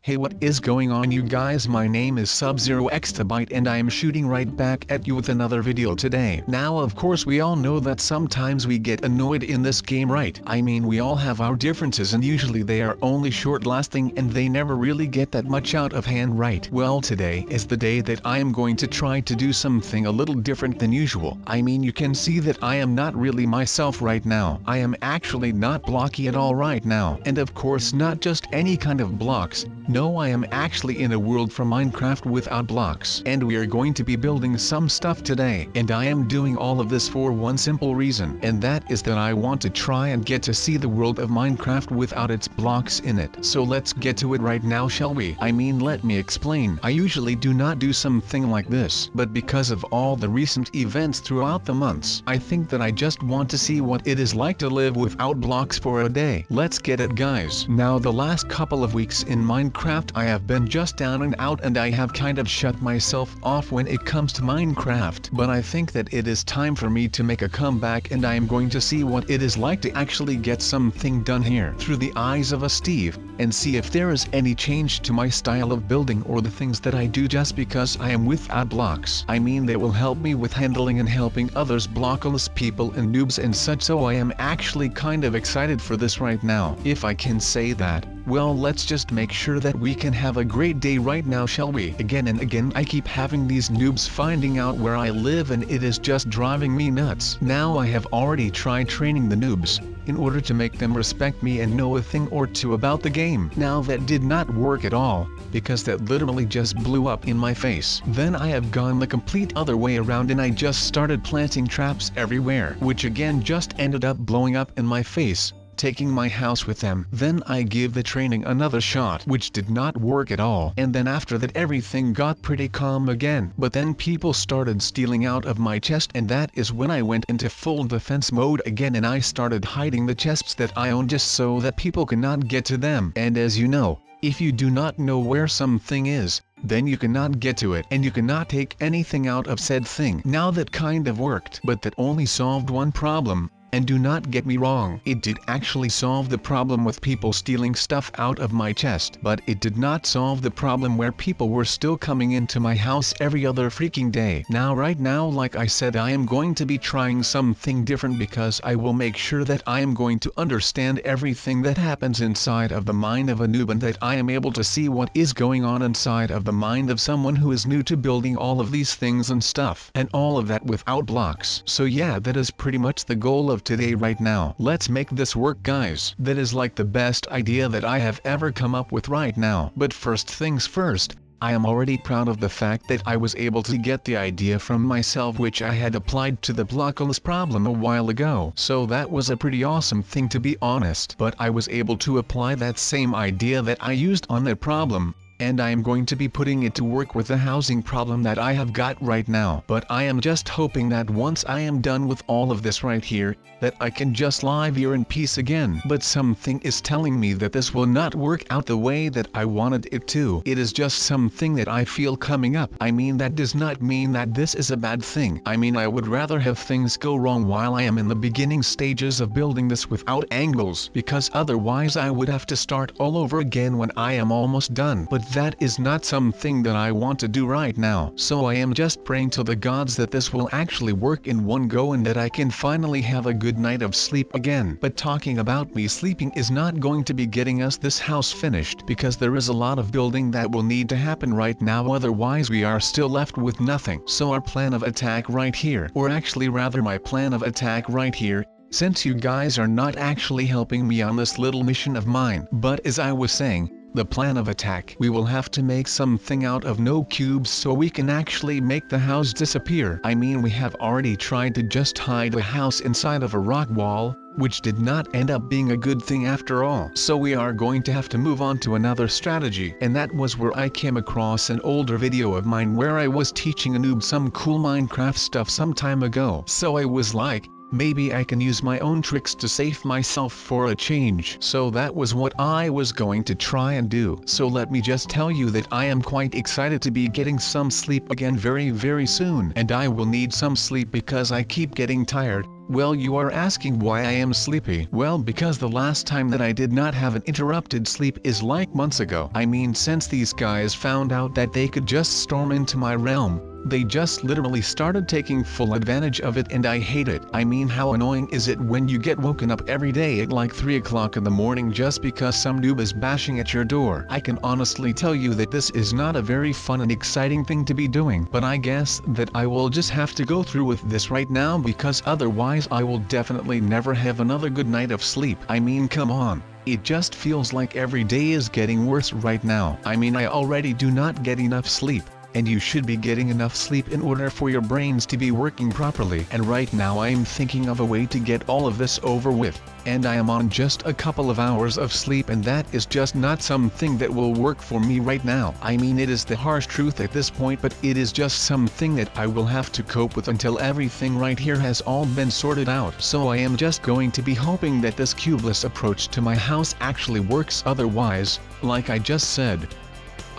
Hey, what is going on, you guys? My name is SubZeroExtabyte and I am shooting right back at you with another video today. Now of course we all know that sometimes we get annoyed in this game, right? I mean, we all have our differences and usually they are only short lasting and they never really get that much out of hand, right? Well, today is the day that I am going to try to do something a little different than usual. I mean, you can see that I am not really myself right now. I am actually not blocky at all right now. And of course not just any kind of blocks. No, I am actually in a world from Minecraft without blocks. And we are going to be building some stuff today. And I am doing all of this for one simple reason. And that is that I want to try and get to see the world of Minecraft without its blocks in it. So let's get to it right now, shall we? I mean, let me explain. I usually do not do something like this. But because of all the recent events throughout the months, I think that I just want to see what it is like to live without blocks for a day. Let's get it, guys. Now the last couple of weeks in Minecraft I have been just down and out and I have kind of shut myself off when it comes to Minecraft. But I think that it is time for me to make a comeback and I am going to see what it is like to actually get something done here through the eyes of a Steve, and see if there is any change to my style of building or the things that I do just because I am without blocks. I mean, they will help me with handling and helping others blockless people and noobs and such, so I am actually kind of excited for this right now, if I can say that. Well, let's just make sure that we can have a great day right now, shall we? Again and again I keep having these noobs finding out where I live and it is just driving me nuts. Now I have already tried training the noobs, in order to make them respect me and know a thing or two about the game. Now that did not work at all, because that literally just blew up in my face. Then I have gone the complete other way around and I just started planting traps everywhere, which again just ended up blowing up in my face, taking my house with them. Then I gave the training another shot, which did not work at all. And then after that everything got pretty calm again. But then people started stealing out of my chest and that is when I went into full defense mode again and I started hiding the chests that I own just so that people cannot get to them. And as you know, if you do not know where something is, then you cannot get to it and you cannot take anything out of said thing. Now that kind of worked, but that only solved one problem. And do not get me wrong, it did actually solve the problem with people stealing stuff out of my chest, but it did not solve the problem where people were still coming into my house every other freaking day. Now right now, like I said, I am going to be trying something different because I will make sure that I am going to understand everything that happens inside of the mind of a noob and that I am able to see what is going on inside of the mind of someone who is new to building all of these things and stuff, and all of that without blocks. So yeah, that is pretty much the goal of today right now. Let's make this work, guys. That is like the best idea that I have ever come up with right now. But first things first, I am already proud of the fact that I was able to get the idea from myself, which I had applied to the blockless problem a while ago. So that was a pretty awesome thing, to be honest. But I was able to apply that same idea that I used on that problem, and I am going to be putting it to work with the housing problem that I have got right now. But I am just hoping that once I am done with all of this right here, that I can just live here in peace again. But something is telling me that this will not work out the way that I wanted it to. It is just something that I feel coming up. I mean, that does not mean that this is a bad thing. I mean, I would rather have things go wrong while I am in the beginning stages of building this without angles, because otherwise I would have to start all over again when I am almost done. But that is not something that I want to do right now. So I am just praying to the gods that this will actually work in one go and that I can finally have a good night of sleep again. But talking about me sleeping is not going to be getting us this house finished, because there is a lot of building that will need to happen right now, otherwise we are still left with nothing. So our plan of attack right here, or actually rather my plan of attack right here, since you guys are not actually helping me on this little mission of mine. But as I was saying, the plan of attack, we will have to make something out of no cubes so we can actually make the house disappear. I mean, we have already tried to just hide a house inside of a rock wall, which did not end up being a good thing after all. So we are going to have to move on to another strategy, and that was where I came across an older video of mine where I was teaching a noob some cool Minecraft stuff some time ago. So I was like, maybe I can use my own tricks to save myself for a change. So that was what I was going to try and do. So let me just tell you that I am quite excited to be getting some sleep again very soon. And I will need some sleep because I keep getting tired, Well, you are asking why I am sleepy. Well, because the last time that I did not have an interrupted sleep is like months ago. I mean, since these guys found out that they could just storm into my realm, they just literally started taking full advantage of it, and I hate it. I mean, how annoying is it when you get woken up every day at like 3 o'clock in the morning just because some noob is bashing at your door? I can honestly tell you that this is not a very fun and exciting thing to be doing, but I guess that I will just have to go through with this right now, because otherwise I will definitely never have another good night of sleep. I mean, come on. It just feels like every day is getting worse right now. I mean, I already do not get enough sleep. And you should be getting enough sleep in order for your brains to be working properly. And right now I am thinking of a way to get all of this over with, and I am on just a couple of hours of sleep, and that is just not something that will work for me right now. I mean, it is the harsh truth at this point, but it is just something that I will have to cope with until everything right here has all been sorted out. So I am just going to be hoping that this cubeless approach to my house actually works. Otherwise, like I just said,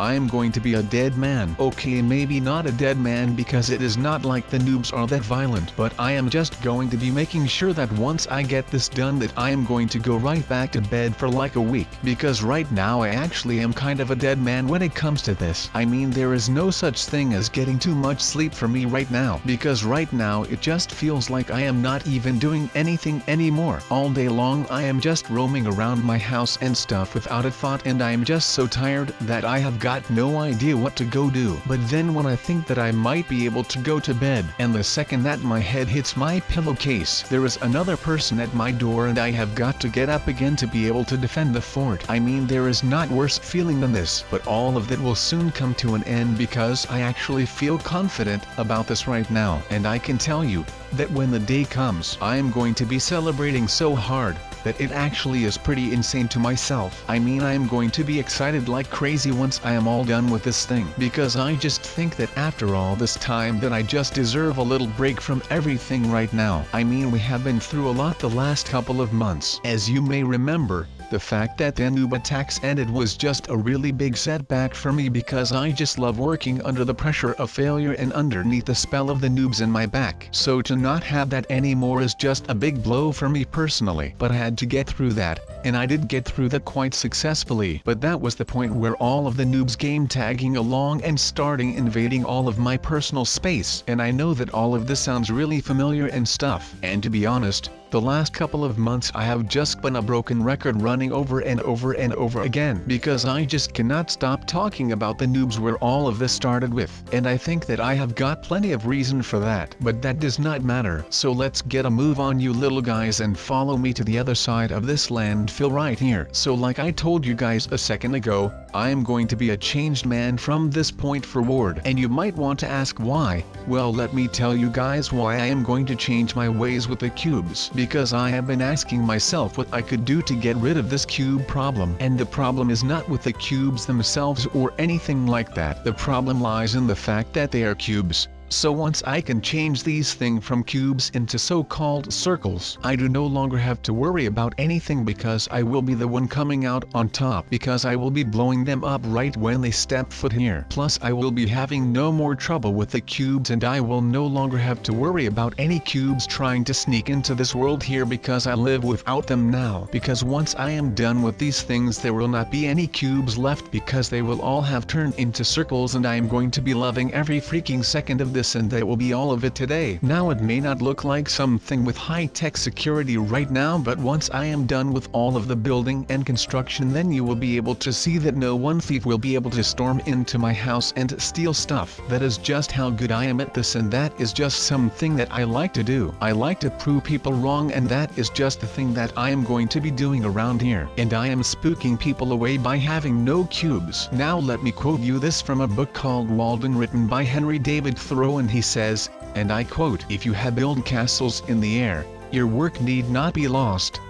I am going to be a dead man. Okay, maybe not a dead man because it is not like the noobs are that violent, but I am just going to be making sure that once I get this done that I am going to go right back to bed for like a week, because right now I actually am kind of a dead man when it comes to this. I mean, there is no such thing as getting too much sleep for me right now, because right now it just feels like I am not even doing anything anymore. All day long I am just roaming around my house and stuff without a thought, and I am just so tired that I have got no idea what to go do. But then when I think that I might be able to go to bed, and the second that my head hits my pillowcase, there is another person at my door and I have got to get up again to be able to defend the fort. I mean, there is not worse feeling than this, but all of that will soon come to an end because I actually feel confident about this right now, and I can tell you that when the day comes, I am going to be celebrating so hard that it actually is pretty insane to myself. I mean, I am going to be excited like crazy once I am all done with this thing, because I just think that after all this time that I just deserve a little break from everything right now. I mean, we have been through a lot the last couple of months. As you may remember, the fact that the noob attacks ended was just a really big setback for me, because I just love working under the pressure of failure and underneath the spell of the noobs in my back. So to not have that anymore is just a big blow for me personally. But I had to get through that, and I did get through that quite successfully. But that was the point where all of the noobs came tagging along and starting invading all of my personal space. And I know that all of this sounds really familiar and stuff. And to be honest, the last couple of months I have just been a broken record running over and over and over again, because I just cannot stop talking about the noobs where all of this started with. And I think that I have got plenty of reason for that, but that does not matter. So let's get a move on, you little guys, and follow me to the other side of this landfill right here. So like I told you guys a second ago, I am going to be a changed man from this point forward. And you might want to ask why. Well, let me tell you guys why I am going to change my ways with the cubes. Because I have been asking myself what I could do to get rid of this cube problem. And the problem is not with the cubes themselves or anything like that. The problem lies in the fact that they are cubes. So once I can change these things from cubes into so-called circles, I do no longer have to worry about anything, because I will be the one coming out on top, because I will be blowing them up right when they step foot here. Plus I will be having no more trouble with the cubes, and I will no longer have to worry about any cubes trying to sneak into this world here, because I live without them now. Because once I am done with these things, there will not be any cubes left, because they will all have turned into circles, and I am going to be loving every freaking second of this, and that will be all of it today. Now it may not look like something with high-tech security right now, but once I am done with all of the building and construction, then you will be able to see that no one thief will be able to storm into my house and steal stuff. That is just how good I am at this, and that is just something that I like to do. I like to prove people wrong, and that is just the thing that I am going to be doing around here. And I am spooking people away by having no cubes. Now let me quote you this from a book called Walden, written by Henry David Thoreau, and he says, and I quote, "If you have built castles in the air, your work need not be lost.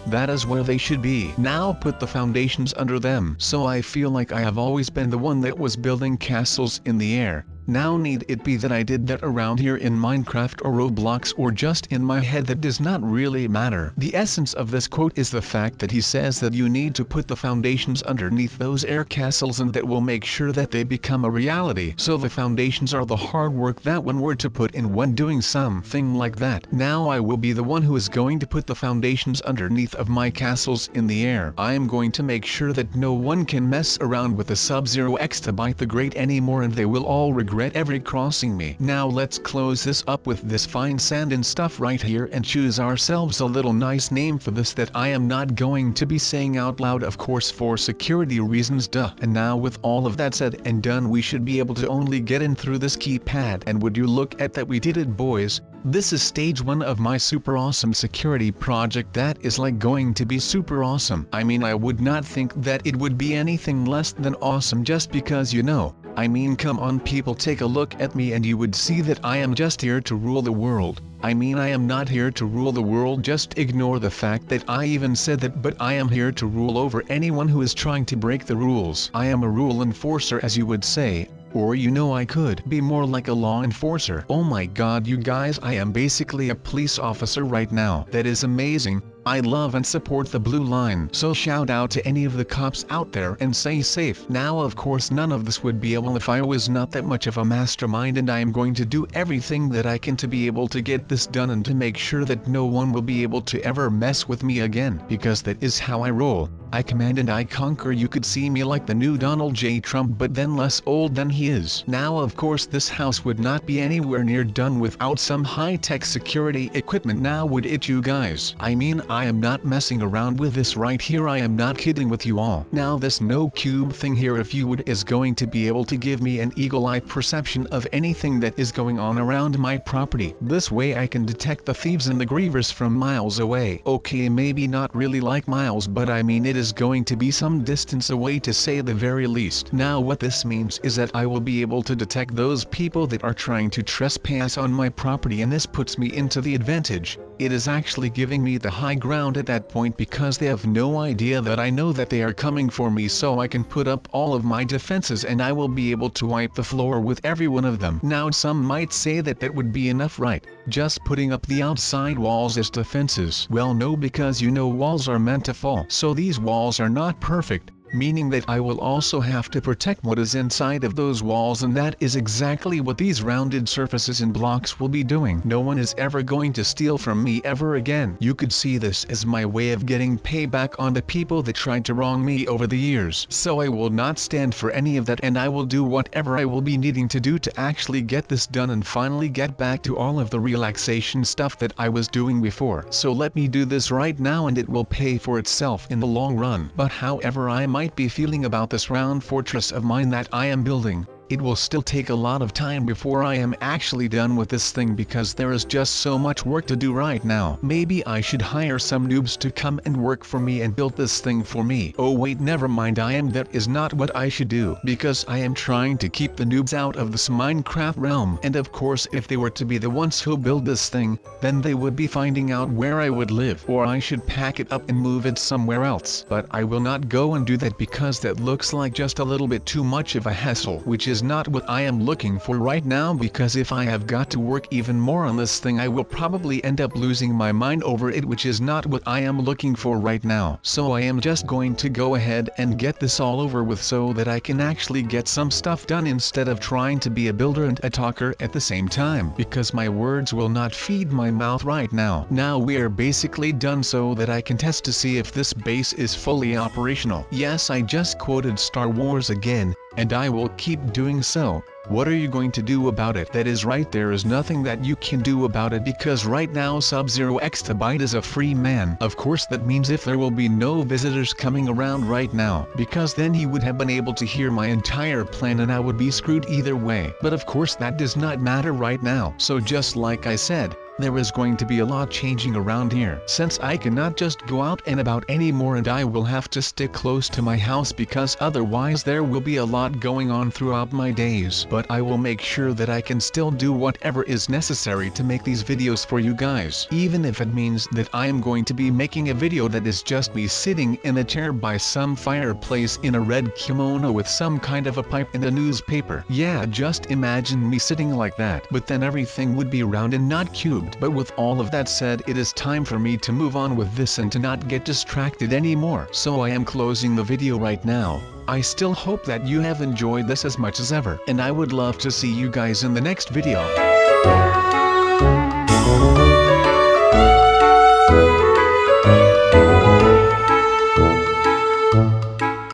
That is where they should be. Now put the foundations under them." So I feel like I have always been the one that was building castles in the air, Now need it be that I did that around here in Minecraft or Roblox or just in my head, that does not really matter. The essence of this quote is the fact that he says that you need to put the foundations underneath those air castles, and that will make sure that they become a reality. So the foundations are the hard work that one were to put in when doing something like that. Now I will be the one who is going to put the foundations underneath of my castles in the air. I am going to make sure that no one can mess around with the SubZeroExtabyte the Great anymore, and they will all regret every crossing me. Now let's close this up with this fine sand and stuff right here and choose ourselves a little nice name for this that I am not going to be saying out loud, of course, for security reasons, duh. And now with all of that said and done, we should be able to only get in through this keypad. And would you look at that, we did it, boys. This is stage 1 of my super awesome security project that is like going to be super awesome. I mean, I would not think that it would be anything less than awesome, just because, you know, I mean, come on people, take a look at me and you would see that I am just here to rule the world. I mean, I am not here to rule the world, just ignore the fact that I even said that, but I am here to rule over anyone who is trying to break the rules. I am a rule enforcer, as you would say. Or, you know, I could be more like a law enforcer. Oh my god, you guys, I am basically a police officer right now. That is amazing. I love and support the blue line. So shout out to any of the cops out there and stay safe. Now of course none of this would be able if I was not that much of a mastermind, and I am going to do everything that I can to be able to get this done and to make sure that no one will be able to ever mess with me again, because that is how I roll. I command and I conquer. You could see me like the new Donald J. Trump, but then less old than he is. Now of course this house would not be anywhere near done without some high-tech security equipment, now would it, you guys? I mean, I am not messing around with this right here, I am not kidding with you all. Now this no cube thing here, if you would, is going to be able to give me an eagle-eye perception of anything that is going on around my property. This way I can detect the thieves and the grievers from miles away. Okay, maybe not really like miles, but I mean it is going to be some distance away to say the very least. Now what this means is that I will be able to detect those people that are trying to trespass on my property, and this puts me into the advantage. It is actually giving me the high ground at that point, because they have no idea that I know that they are coming for me, so I can put up all of my defenses and I will be able to wipe the floor with every one of them. Now some might say that that would be enough, right? Just putting up the outside walls as defenses. Well no, because you know walls are meant to fall. So these walls are not perfect, meaning that I will also have to protect what is inside of those walls, and that is exactly what these rounded surfaces and blocks will be doing. No one is ever going to steal from me ever again. You could see this as my way of getting payback on the people that tried to wrong me over the years. So I will not stand for any of that, and I will do whatever I will be needing to do to actually get this done and finally get back to all of the relaxation stuff that I was doing before. So let me do this right now and it will pay for itself in the long run. But however I might be feeling about this round fortress of mine that I am building, it will still take a lot of time before I am actually done with this thing, because there is just so much work to do right now. Maybe I should hire some noobs to come and work for me and build this thing for me. Oh wait, never mind, that is not what I should do, because I am trying to keep the noobs out of this Minecraft realm. And of course if they were to be the ones who build this thing, then they would be finding out where I would live, or I should pack it up and move it somewhere else. But I will not go and do that, because that looks like just a little bit too much of a hassle, which is not what I am looking for right now, because if I have got to work even more on this thing I will probably end up losing my mind over it, which is not what I am looking for right now. So I am just going to go ahead and get this all over with so that I can actually get some stuff done, instead of trying to be a builder and a talker at the same time, because my words will not feed my mouth right now. Now we are basically done so that I can test to see if this base is fully operational. Yes, I just quoted Star Wars again, and I will keep doing so. What are you going to do about it? That is right, there is nothing that you can do about it, because right now SubZeroExtabyte is a free man. Of course that means if there will be no visitors coming around right now, because then he would have been able to hear my entire plan and I would be screwed either way. But of course that does not matter right now. So just like I said, there is going to be a lot changing around here, since I cannot just go out and about anymore, and I will have to stick close to my house, because otherwise there will be a lot going on throughout my days. but I will make sure that I can still do whatever is necessary to make these videos for you guys. Even if it means that I am going to be making a video that is just me sitting in a chair by some fireplace in a red kimono with some kind of a pipe and a newspaper. Yeah, just imagine me sitting like that. But then everything would be round and not cubed. But with all of that said, it is time for me to move on with this and to not get distracted anymore. So I am closing the video right now. I still hope that you have enjoyed this as much as ever, and I would love to see you guys in the next video.